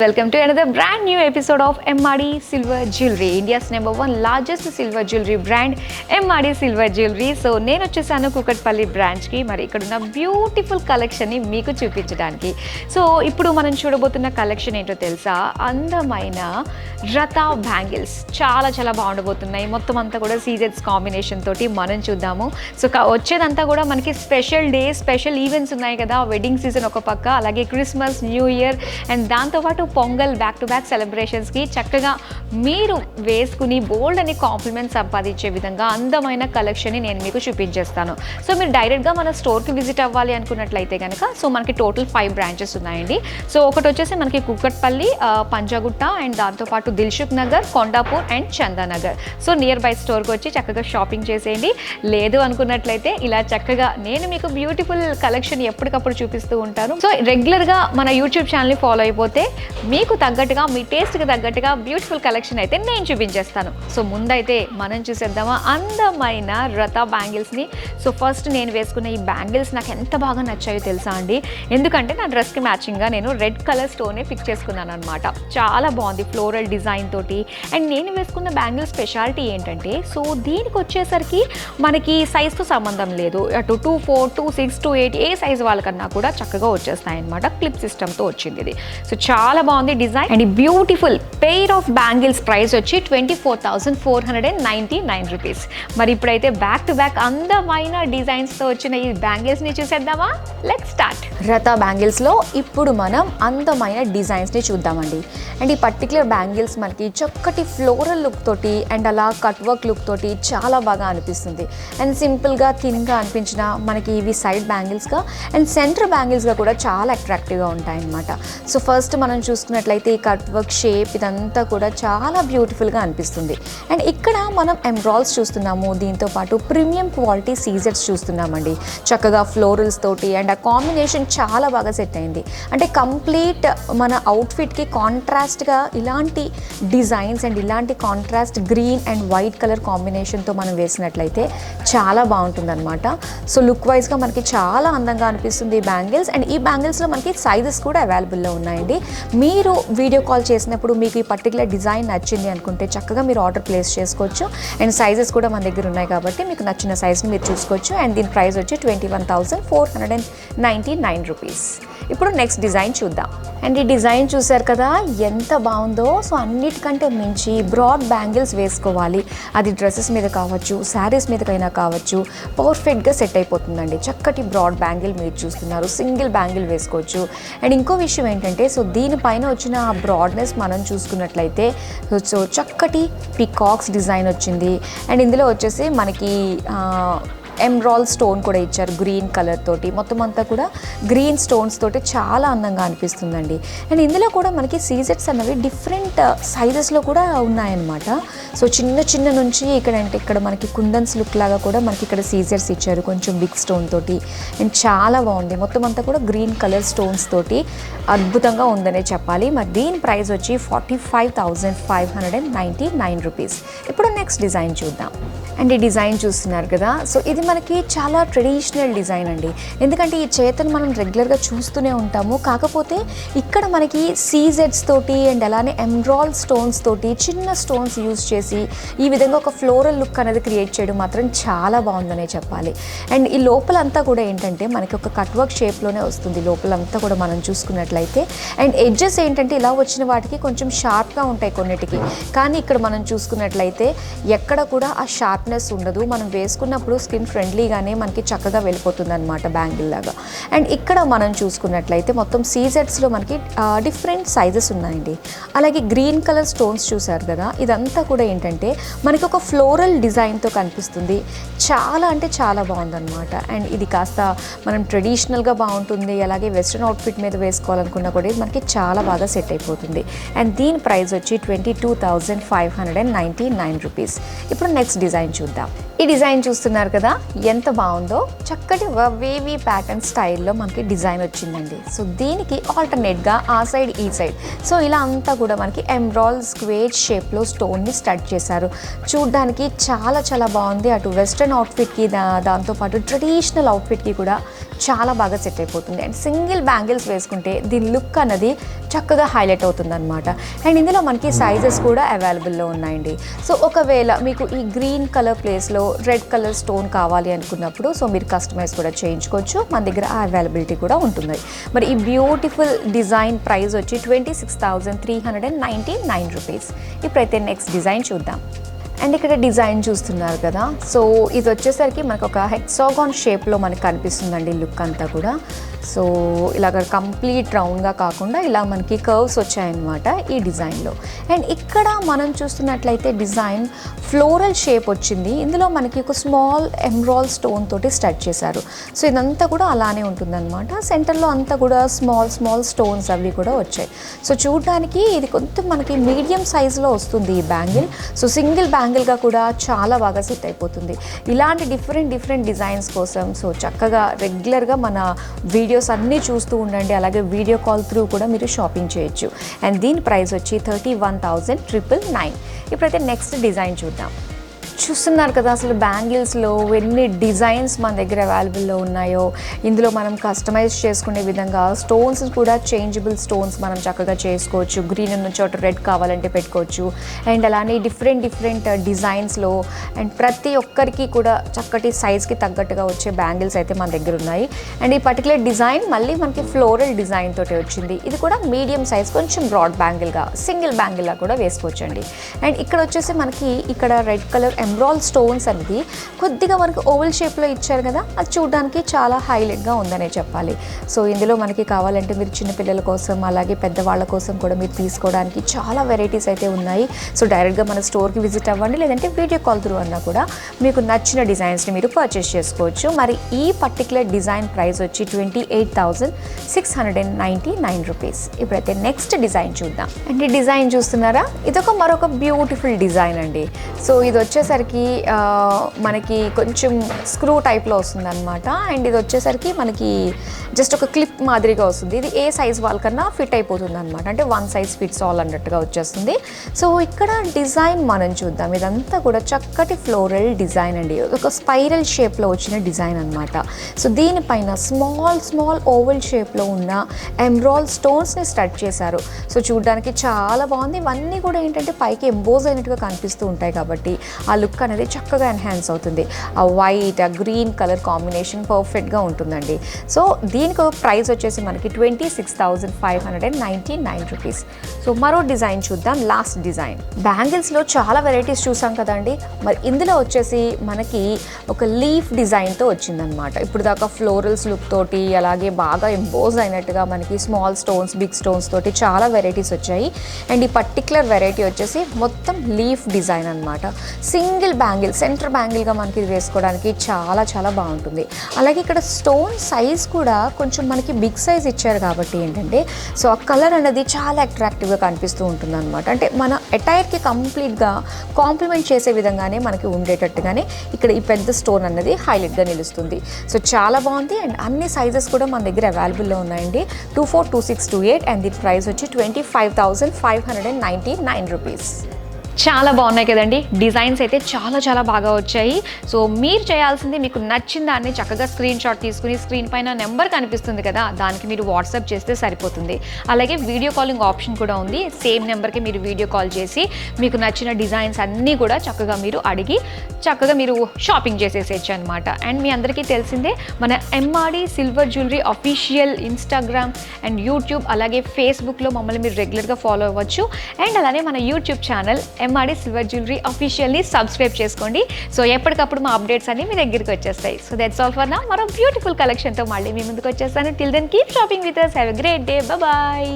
Welcome to another brand new episode of MRD Silver Jewelry, India's #1 largest silver jewelry brand, MRD Silver Jewelry. So, నేను వచ్చేసాను కుకట్పల్లి బ్రాంచ్కి. మరి ఇక్కడ ఉన్న beautiful కలెక్షన్ని మీకు చూపించడానికి. సో, ఇప్పుడు మనం చూడబోతున్న కలెక్షన్ ఏంటో తెలుసా? అందమైన రతా బ్యాంగిల్స్ చాలా బాగుండబోతున్నాయి. మొత్తం అంతా కూడా సీజెట్స్ కాంబినేషన్ తోటి మనం చూద్దాము. సో, వచ్చేదంతా కూడా మనకి స్పెషల్ డే, స్పెషల్ ఈవెంట్స్ ఉన్నాయి కదా. వెడ్డింగ్ సీజన్ ఒక పక్క, అలాగే క్రిస్మస్, న్యూ ఇయర్ అండ్ దాంతోపాటు పొంగల్ బ్యాక్ టు బ్యాక్ సెలబ్రేషన్స్కి చక్కగా మీరు వేసుకుని బోల్డ్ అని కాంప్లిమెంట్ సంపాదించే విధంగా అందమైన కలెక్షన్ని నేను మీకు చూపించేస్తాను. సో మీరు డైరెక్ట్గా మన స్టోర్కి విజిట్ అవ్వాలి అనుకున్నట్లయితే కనుక సో మనకి టోటల్ 5 బ్రాంచెస్ ఉన్నాయండి. సో ఒకటి వచ్చేసి మనకి కుకట్పల్లి, పంజాగుట్ట అండ్ దాంతోపాటు Dilsukh Nagar, Kondapur and Chandanagar. So near by స్టోర్కి వచ్చి చక్కగా షాపింగ్ చేసేయండి. లేదు అనుకున్నట్లయితే ఇలా చక్కగా నేను మీకు బ్యూటిఫుల్ కలెక్షన్ ఎప్పటికప్పుడు చూపిస్తూ ఉంటాను. సో రెగ్యులర్గా మన యూట్యూబ్ ఛానల్ని ఫాలో అయిపోతే మీకు తగ్గట్టుగా, మీ టేస్ట్కి తగ్గట్టుగా బ్యూటిఫుల్ కలెక్షన్ అయితే నేను చూపించేస్తాను. సో ముందైతే మనం చూసేద్దామా అందమైన రతా బ్యాంగిల్స్ని. సో ఫస్ట్ నేను వేసుకున్న ఈ బ్యాంగిల్స్ నాకు ఎంత బాగా నచ్చాయో తెలుసా అండి. ఎందుకంటే నా డ్రెస్కి మ్యాచింగ్గా నేను రెడ్ కలర్ స్టోనే ఫిక్స్ చేసుకున్నాను అనమాట. చాలా బాగుంది ఫ్లోరల్ డిజైన్ తోటి. అండ్ నేను వేసుకున్న బ్యాంగిల్ స్పెషాలిటీ ఏంటంటే సో దీనికి వచ్చేసరికి మనకి సైజ్తో సంబంధం లేదు. అటు 2-4, 2-6, 2-8 ఏ సైజ్ వాళ్ళకన్నా కూడా చక్కగా వచ్చేస్తాయి అనమాట. క్లిప్ సిస్టమ్తో వచ్చింది ఇది. సో చాలా బాగుంది డిజైన్. అండ్ ఈ beautiful pair of bangles price వచ్చి 24,499 రూపీస్. మరి ఇప్పుడైతే బ్యాక్ టు బ్యాక్ అందమైన డిజైన్స్తో వచ్చిన ఈ బ్యాంగిల్స్ని చూసేద్దామా. Let's start. రతా బ్యాంగిల్స్లో ఇప్పుడు మనం అందమైన డిజైన్స్ని చూద్దామండి. అండ్ ఈ పర్టికులర్ బ్యాంగిల్స్ మనకి చక్కటి ఫ్లోరల్ లుక్ తోటి అండ్ అలా కట్ వర్క్ లుక్ తోటి చాలా బాగా అనిపిస్తుంది. అండ్ సింపుల్గా థిన్గా అనిపించిన మనకి ఇవి సైడ్ బ్యాంగిల్స్గా అండ్ సెంటర్ బ్యాంగిల్స్గా కూడా చాలా అట్రాక్టివ్గా ఉంటాయి అన్నమాట. సో ఫస్ట్ మనం చూసుకున్నట్లయితే ఈ కట్ వర్క్ షేప్ ఇదంతా కూడా చాలా బ్యూటిఫుల్గా అనిపిస్తుంది. అండ్ ఇక్కడ మనం ఎంబ్రాయిల్స్ చూస్తున్నాము. దీంతోపాటు ప్రీమియం క్వాలిటీ సీజెట్స్ చూస్తున్నామండి. చక్కగా ఫ్లోరల్స్ తోటి అండ్ ఆ కాంబినేషన్ చాలా బాగా సెట్ అయింది. అంటే కంప్లీట్ మన అవుట్ఫిట్కి కాంట్రాస్ట్గా ఇలాంటి డిజైన్స్ అండ్ ఇలాంటి contrast green and white colour కాంబినేషన్తో మనం వేసినట్లయితే చాలా బాగుంటుంది అనమాట. సో లుక్ వైజ్గా మనకి చాలా అందంగా అనిపిస్తుంది ఈ బ్యాంగిల్స్. అండ్ ఈ బ్యాంగిల్స్లో మనకి సైజెస్ కూడా అవైలబుల్లో ఉన్నాయండి. మీరు వీడియో కాల్ చేసినప్పుడు మీకు ఈ పర్టికులర్ డిజైన్ నచ్చింది అనుకుంటే చక్కగా మీరు ఆర్డర్ ప్లేస్ చేసుకోవచ్చు. అండ్ సైజెస్ కూడా మన దగ్గర ఉన్నాయి కాబట్టి మీకు నచ్చిన సైజ్ని మీరు చూసుకోవచ్చు. అండ్ దీని ప్రైస్ వచ్చి 21,499 రూపీస్. ఇప్పుడు నెక్స్ట్ డిజైన్ చూద్దాం. అండ్ ఈ డిజైన్ చూసారు కదా ఎంత బాగుందో. సో అన్నిటికంటే మించి బ్రాడ్ బ్యాంగిల్స్ వేసుకోవాలి, అది డ్రెస్సెస్ మీద కావచ్చు, శారీస్ మీదకైనా కావచ్చు, పర్ఫెక్ట్గా సెట్ అయిపోతుందండి. చక్కటి బ్రాడ్ బ్యాంగిల్ మీరు చూస్తున్నారు, సింగిల్ బ్యాంగిల్ వేసుకోవచ్చు. అండ్ ఇంకో విషయం ఏంటంటే సో దీనిపైన వచ్చిన ఆ బ్రాడ్నెస్ మనం చూసుకున్నట్లయితే సో చక్కటి పికాక్స్ డిజైన్ వచ్చింది. అండ్ ఇందులో వచ్చేసి మనకి ఎమ్రాల్ స్టోన్ కూడా ఇచ్చారు గ్రీన్ కలర్ తోటి. మొత్తం అంతా కూడా గ్రీన్ స్టోన్స్ తోటి చాలా అందంగా అనిపిస్తుందండి. అండ్ ఇందులో కూడా మనకి సీజెట్స్ అన్నవి డిఫరెంట్ సైజెస్లో కూడా ఉన్నాయన్నమాట. సో చిన్న నుంచి ఇక్కడ మనకి కుందన్స్ లుక్ లాగా కూడా మనకి ఇక్కడ సీజెట్స్ ఇచ్చారు కొంచెం బిగ్ స్టోన్ తోటి. అండ్ చాలా బాగుంది. మొత్తం అంతా కూడా గ్రీన్ కలర్ స్టోన్స్ తోటి అద్భుతంగా ఉందనే చెప్పాలి. మరి దీని ప్రైస్ వచ్చి 45,599 రూపీస్. ఇప్పుడు నెక్స్ట్ డిజైన్ చూద్దాం. అండ్ ఈ డిజైన్ చూస్తున్నారు కదా. సో ఇది మనకి చాలా ట్రెడిషనల్ డిజైన్ అండి. ఎందుకంటే ఈ చేతను మనం రెగ్యులర్గా చూస్తూనే ఉంటాము. కాకపోతే ఇక్కడ మనకి సీజెడ్స్ తోటి అండ్ అలానే ఎమ్రాల్ స్టోన్స్ తోటి చిన్న స్టోన్స్ యూజ్ చేసి ఈ విధంగా ఒక ఫ్లోరల్ లుక్ అనేది క్రియేట్ చేయడం మాత్రం చాలా బాగుందనే చెప్పాలి. అండ్ ఈ లోపలంతా కూడా ఏంటంటే మనకి ఒక కట్ వర్క్ షేప్లోనే వస్తుంది లోపలంతా కూడా మనం చూసుకున్నట్లయితే. అండ్ ఎడ్జెస్ ఏంటంటే ఇలా వచ్చిన వాటికి కొంచెం షార్ప్గా ఉంటాయి కొన్నిటికి, కానీ ఇక్కడ మనం చూసుకున్నట్లయితే ఎక్కడ కూడా ఆ షార్ప్నెస్ ఉండదు. మనం వేసుకున్నప్పుడు స్కిన్ ఫ్రెండ్లీగానే మనకి చక్కగా వెళ్ళిపోతుంది అనమాట బ్యాంగిల్ లాగా. అండ్ ఇక్కడ మనం చూసుకున్నట్లయితే మొత్తం సీజెట్స్లో మనకి డిఫరెంట్ సైజెస్ ఉన్నాయండి. అలాగే గ్రీన్ కలర్ స్టోన్స్ చూసారు కదా, ఇదంతా కూడా ఏంటంటే మనకి ఒక ఫ్లోరల్ డిజైన్తో కనిపిస్తుంది. చాలా అంటే చాలా బాగుందన్నమాట. అండ్ ఇది కాస్త మనం ట్రెడిషనల్గా బాగుంటుంది, అలాగే వెస్ట్రన్ అవుట్ఫిట్ మీద వేసుకోవాలనుకున్నా కూడా ఇది మనకి చాలా బాగా సెట్ అయిపోతుంది. అండ్ దీని ప్రైస్ వచ్చి 22,599 రూపీస్. ఇప్పుడు నెక్స్ట్ డిజైన్ చూద్దాం. ఈ డిజైన్ చూస్తున్నారు కదా, ఎంత బాగుందో. చక్కటి వేవీ ప్యాటర్న్ స్టైల్లో మనకి డిజైన్ వచ్చిందండి. సో దీనికి ఆల్టర్నేట్గా ఆ సైడ్ ఈ సైడ్ సో ఇలా అంతా కూడా మనకి ఎంబ్రాయిడ్ స్క్వేర్ షేప్లో స్టోన్ని స్టడ్ చేశారు. చూడ్డానికి చాలా చాలా బాగుంది. అటు వెస్ట్రన్ అవుట్ఫిట్కి దాంతోపాటు ట్రెడిషనల్ అవుట్ఫిట్కి కూడా చాలా బాగా సెట్ అయిపోతుంది. అండ్ సింగిల్ బ్యాంగిల్స్ వేసుకుంటే దీని లుక్ అన్నది చక్కగా హైలైట్ అవుతుంది అనమాట. అండ్ ఇందులో మనకి సైజెస్ కూడా అవైలబుల్లో ఉన్నాయండి. సో ఒకవేళ మీకు ఈ గ్రీన్ కలర్ ప్లేస్లో రెడ్ కలర్ స్టోన్ కావాలి అనుకున్నప్పుడు సో మీరు కస్టమైజ్ కూడా చేయించుకోవచ్చు. మన దగ్గర ఆ అవైలబిలిటీ కూడా ఉంటుంది. మరి ఈ బ్యూటిఫుల్ డిజైన్ ప్రైస్ వచ్చి 26,399 రూపీస్. ఇప్పుడైతే నెక్స్ట్ డిజైన్ చూద్దాం. అండ్ ఇక్కడ డిజైన్ చూస్తున్నారు కదా, సో ఇది వచ్చేసరికి మనకు ఒక హెక్సాగాన్ షేప్లో మనకు కనిపిస్తుందండి లుక్ అంతా కూడా. సో ఇలాగ కంప్లీట్ రౌండ్గా కాకుండా ఇలా మనకి కర్వ్స్ వచ్చాయన్నమాట ఈ డిజైన్లో. అండ్ ఇక్కడ మనం చూస్తున్నట్లయితే డిజైన్ ఫ్లోరల్ షేప్ వచ్చింది. ఇందులో మనకి ఒక స్మాల్ ఎంబ్రాయిడ్ స్టోన్ తోటి స్టడ్ చేశారు. సో ఇదంతా కూడా అలానే ఉంటుందన్నమాట. సెంటర్లో అంతా కూడా స్మాల్ స్మాల్ స్టోన్స్ అవి కూడా వచ్చాయి. సో చూడడానికి ఇది కొంచెం మనకి మీడియం సైజులో వస్తుంది ఈ బ్యాంగిల్. సో సింగిల్ బ్యాంగిల్గా కూడా చాలా బాగా సెట్ అయిపోతుంది. ఇలాంటి డిఫరెంట్ డిజైన్స్ కోసం సో చక్కగా రెగ్యులర్గా మన వీడియోస్ అన్నీ చూస్తూ ఉండండి. అలాగే వీడియో కాల్ త్రూ కూడా మీరు షాపింగ్ చేయొచ్చు. అండ్ దీని ప్రైస్ వచ్చి 31,999. ఇప్పుడైతే నెక్స్ట్ డిజైన్ చూద్దాం. చూస్తున్నారు కదా అసలు బ్యాంగిల్స్లో ఎన్ని డిజైన్స్ మన దగ్గర అవైలబుల్లో ఉన్నాయో. ఇందులో మనం కస్టమైజ్ చేసుకునే విధంగా స్టోన్స్ కూడా చేంజబుల్ స్టోన్స్ మనం చక్కగా చేసుకోవచ్చు. గ్రీన్ ఉన్న చోట రెడ్ కావాలంటే పెట్టుకోవచ్చు. అండ్ అలానే డిఫరెంట్ డిజైన్స్లో అండ్ ప్రతి ఒక్కరికి కూడా చక్కటి సైజ్కి తగ్గట్టుగా వచ్చే బ్యాంగిల్స్ అయితే మన దగ్గర ఉన్నాయి. అండ్ ఈ పర్టికులర్ డిజైన్ మళ్ళీ మనకి ఫ్లోరల్ డిజైన్ తోటి వచ్చింది. ఇది కూడా మీడియం సైజ్, కొంచెం బ్రాడ్ బ్యాంగిల్గా సింగిల్ బ్యాంగిల్లా కూడా వేసుకోవచ్చండి. అండ్ ఇక్కడ వచ్చేసి మనకి ఇక్కడ రెడ్ కలర్ ఎంబ్రాయిడ్ స్టోన్స్ అనేది కొద్దిగా మనకు ఓవల్ షేప్లో ఇచ్చారు కదా, అది చూడడానికి చాలా హైలైట్గా ఉందనే చెప్పాలి. సో ఇందులో మనకి కావాలంటే మీరు చిన్నపిల్లల కోసం అలాగే పెద్దవాళ్ళ కోసం కూడా మీరు తీసుకోవడానికి చాలా వెరైటీస్ అయితే ఉన్నాయి. సో డైరెక్ట్గా మన స్టోర్కి విజిట్ అవ్వండి, లేదంటే వీడియో కాల్ త్రూ అన్నా కూడా మీకు నచ్చిన డిజైన్స్ని మీరు పర్చేస్ చేసుకోవచ్చు. మరి ఈ పర్టికులర్ డిజైన్ ప్రైస్ వచ్చి 28,699 రూపీస్. ఇప్పుడైతే నెక్స్ట్ డిజైన్ చూద్దాం. అండ్ ఈ డిజైన్ చూస్తున్నారా, ఇదొక మరొక బ్యూటిఫుల్ డిజైన్ అండి. సో ఇది వచ్చేసరికి మనకి కొంచెం స్క్రూ టైప్లో వస్తుందన్నమాట. అండ్ ఇది వచ్చేసరికి మనకి జస్ట్ ఒక క్లిప్ మాదిరిగా వస్తుంది. ఇది ఏ సైజ్ వాళ్ళకన్నా ఫిట్ అయిపోతుంది అనమాట. అంటే వన్ సైజ్ ఫిట్స్ ఆల్ అన్నట్టుగా వచ్చేస్తుంది. సో ఇక్కడ డిజైన్ మనం చూద్దాం. ఇదంతా కూడా చక్కటి ఫ్లోరల్ డిజైన్ అండి. ఒక స్పైరల్ షేప్లో వచ్చిన డిజైన్ అనమాట. సో దీనిపైన స్మాల్ ఓవల్ షేప్లో ఉన్న ఎంబ్రాయిడ్ స్టోన్స్ని స్టడ్ చేశారు. సో చూడడానికి చాలా బాగుంది. ఇవన్నీ కూడా ఏంటంటే పైకి ఎంబోజ్ అయినట్టుగా కనిపిస్తూ ఉంటాయి కాబట్టి ఆ లుక్ అనేది చక్కగా ఎన్హాన్స్ అవుతుంది. ఆ వైట్ ఆ గ్రీన్ కలర్ కాంబినేషన్ పర్ఫెక్ట్గా ఉంటుందండి. సో దీనికి ప్రైస్ వచ్చేసి మనకి 26,599 రూపీస్. సో మరో డిజైన్ చూద్దాం, లాస్ట్ డిజైన్. బ్యాంగిల్స్లో చాలా వెరైటీస్ చూసాం కదండి. మరి ఇందులో వచ్చేసి మనకి ఒక లీఫ్ డిజైన్తో వచ్చిందనమాట. ఇప్పుడు దాకా ఫ్లోరల్స్ లుక్ తోటి అలాగే బాగా ఎంబోజ్ అయినట్టుగా మనకి స్మాల్ స్టోన్స్ బిగ్ స్టోన్స్ తోటి చాలా వెరైటీస్ వచ్చాయి. అండ్ ఈ పర్టికులర్ వెరైటీ వచ్చేసి మొత్తం లీఫ్ డిజైన్ అనమాట. సింగిల్ బ్యాంగిల్ సెంటర్ బ్యాంగిల్గా మనకి ఇది వేసుకోవడానికి చాలా చాలా బాగుంటుంది. అలాగే ఇక్కడ స్టోన్ సైజ్ కూడా కొంచెం మనకి బిగ్ సైజ్ ఇచ్చారు కాబట్టి ఏంటంటే సో ఆ కలర్ అనేది చాలా అట్రాక్టివ్గా కనిపిస్తూ ఉంటుంది అనమాట. అంటే మన అటైర్కి కంప్లీట్గా కాంప్లిమెంట్ చేసే విధంగానే మనకి ఉండేటట్టుగానే ఇక్కడ ఈ పెద్ద స్టోన్ అన్నది హైలైట్గా నిలుస్తుంది. సో చాలా బాగుంది. అండ్ అన్ని సైజెస్ కూడా మన దగ్గర అవైలబుల్లో ఉన్నాయండి. 24, 26, 28 అండ్ దీని ప్రైస్ వచ్చి 25,599 రూపీస్. చాలా బాగున్నాయి కదండి. డిజైన్స్ అయితే చాలా బాగా వచ్చాయి. సో మీరు చేయాల్సింది మీకు నచ్చిన దాన్ని చక్కగా స్క్రీన్ షాట్ తీసుకుని స్క్రీన్ పైన నెంబర్ కనిపిస్తుంది కదా, దానికి మీరు వాట్సాప్ చేస్తే సరిపోతుంది. అలాగే వీడియో కాలింగ్ ఆప్షన్ కూడా ఉంది. సేమ్ నెంబర్కి మీరు వీడియో కాల్ చేసి మీకు నచ్చిన డిజైన్స్ అన్నీ కూడా చక్కగా మీరు అడిగి చక్కగా మీరు షాపింగ్ చేసేసేయచ్చు అనమాట. అండ్ మీ అందరికీ తెలిసిందే మన MRD silver jewellery official Instagram and YouTube అలాగే ఫేస్బుక్లో మమ్మల్ని మీరు రెగ్యులర్గా ఫాలో అవ్వచ్చు. అండ్ అలానే మన YouTube channel MRD silver jewellery అఫీషియల్ని సబ్స్క్రైబ్ చేసుకోండి. సో ఎప్పటికప్పుడు మా అప్డేట్స్ అన్ని మీ దగ్గరికి వచ్చేస్తాయి. So that's all for now. మరో బ్యూటిఫుల్ కలెక్షన్తో మళ్ళీ మీ ముందుకు వచ్చేస్తాను. Till then keep shopping with us. Have a great day. Bye.